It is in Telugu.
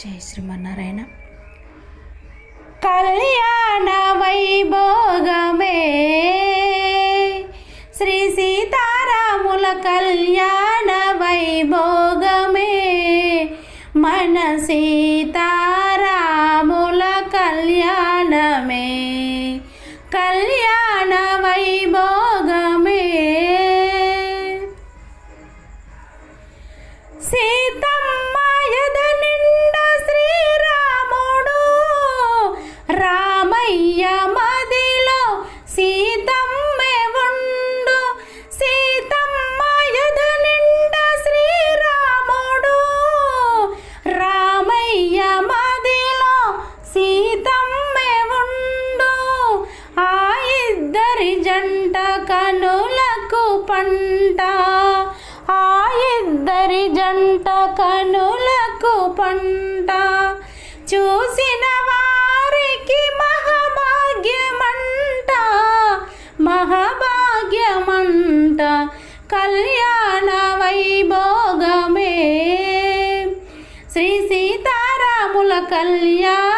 జై శ్రీమన్నారాయణ. కళ్యాణ వైభోగమే శ్రీ సీతారాముల కళ్యాణ వైభోగమే, మన సీతారాముల కళ్యాణమే, కళ్యాణ వైభోగమే. సీతమ్మ యద నిండా శ్రీరాముడు, రామయ్య మదిలో సీతమ్మే ఉండు. సీతమ్మ యద నిండా శ్రీరాముడు, రామయ్య మదిలో సీతమ్మే ఉండు. ఆ ఇద్దరి జంట కనులకు పంట, ఆ ఇద్దరి జంట కనులకు పంట, చూసిన వారికి మహాభాగ్యమంట, మహాభాగ్యమంట. కళ్యాణ వైభోగమే శ్రీ సీతారాముల కళ్యాణ